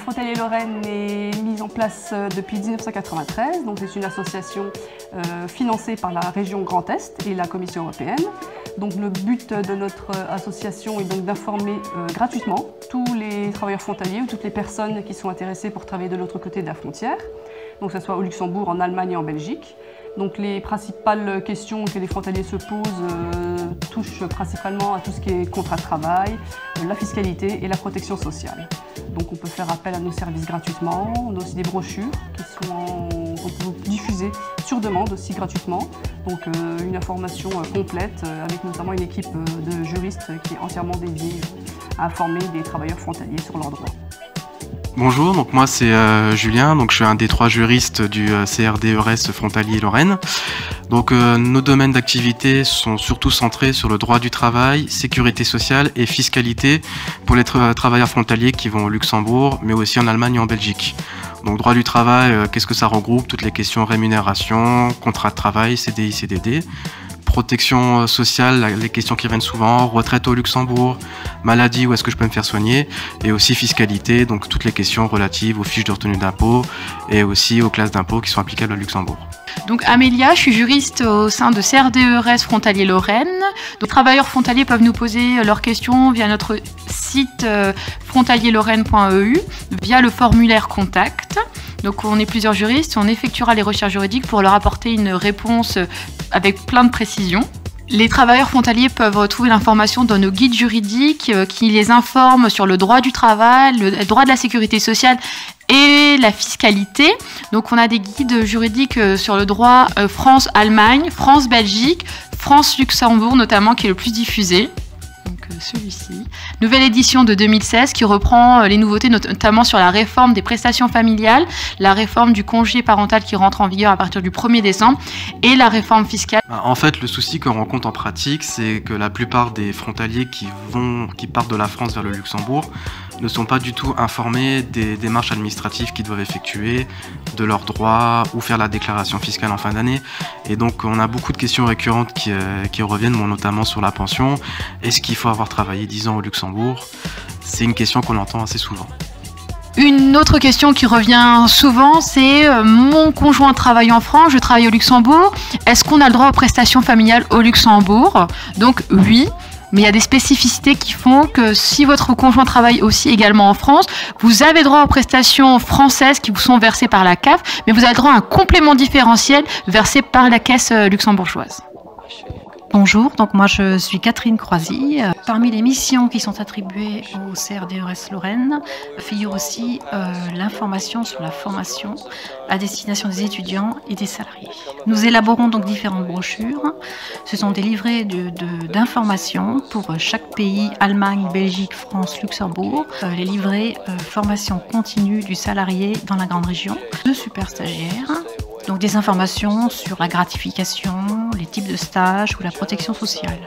Frontaliers Lorraine est mise en place depuis 1993. Donc c'est une association financée par la région Grand Est et la Commission européenne. Donc le but de notre association est donc d'informer gratuitement tous les travailleurs frontaliers ou toutes les personnes qui sont intéressées pour travailler de l'autre côté de la frontière, donc que ce soit au Luxembourg, en Allemagne et en Belgique. Donc les principales questions que les frontaliers se posent touchent principalement à tout ce qui est contrat de travail, la fiscalité et la protection sociale. Donc on peut faire appel à nos services gratuitement, on a aussi des brochures qu'on peut diffuser sur demande aussi gratuitement. Donc une information complète avec notamment une équipe de juristes qui est entièrement dédiée à informer des travailleurs frontaliers sur leurs droits. Bonjour, donc moi c'est Julien, donc je suis un des 3 juristes du CRD-EURES Frontaliers Lorraine. Donc nos domaines d'activité sont surtout centrés sur le droit du travail, sécurité sociale et fiscalité pour les travailleurs frontaliers qui vont au Luxembourg, mais aussi en Allemagne et en Belgique. Donc droit du travail, qu'est-ce que ça regroupe? Toutes les questions rémunération, contrat de travail, CDI, CDD. Protection sociale, les questions qui reviennent souvent, retraite au Luxembourg, maladie, où est-ce que je peux me faire soigner, et aussi fiscalité, donc toutes les questions relatives aux fiches de retenue d'impôt et aussi aux classes d'impôt qui sont applicables au Luxembourg. Donc Amélia, je suis juriste au sein de CRD-EURES Frontaliers Lorraine. Donc, les travailleurs frontaliers peuvent nous poser leurs questions via notre site frontalierlorraine.eu, via le formulaire contact. Donc on est plusieurs juristes, on effectuera les recherches juridiques pour leur apporter une réponse avec plein de précisions. Les travailleurs frontaliers peuvent trouver l'information dans nos guides juridiques qui les informent sur le droit du travail, le droit de la sécurité sociale et la fiscalité. Donc on a des guides juridiques sur le droit France-Allemagne, France-Belgique, France-Luxembourg notamment qui est le plus diffusé. Donc celui-ci. Nouvelle édition de 2016 qui reprend les nouveautés notamment sur la réforme des prestations familiales, la réforme du congé parental qui rentre en vigueur à partir du 1er décembre et la réforme fiscale. En fait, le souci qu'on rencontre en pratique, c'est que la plupart des frontaliers qui partent de la France vers le Luxembourg ne sont pas du tout informés des démarches administratives qu'ils doivent effectuer, de leurs droits ou faire la déclaration fiscale en fin d'année. Et donc on a beaucoup de questions récurrentes qui reviennent, notamment sur la pension. Est-ce qu'il faut avoir travaillé 10 ans au Luxembourg? C'est une question qu'on entend assez souvent. Une autre question qui revient souvent, c'est mon conjoint travaille en France, je travaille au Luxembourg. Est-ce qu'on a le droit aux prestations familiales au Luxembourg? Donc oui. Mais il y a des spécificités qui font que si votre conjoint travaille aussi également en France, vous avez droit aux prestations françaises qui vous sont versées par la CAF, mais vous avez droit à un complément différentiel versé par la caisse luxembourgeoise. Bonjour, donc moi je suis Catherine Croisy. Parmi les missions qui sont attribuées au CRD-EURES Lorraine figure aussi l'information sur la formation à destination des étudiants et des salariés. Nous élaborons donc différentes brochures. Ce sont des livrets d'informations pour chaque pays, Allemagne, Belgique, France, Luxembourg. Les livrets formation continue du salarié dans la grande région, 2 super stagiaires. Donc des informations sur la gratification, les types de stages ou la protection sociale.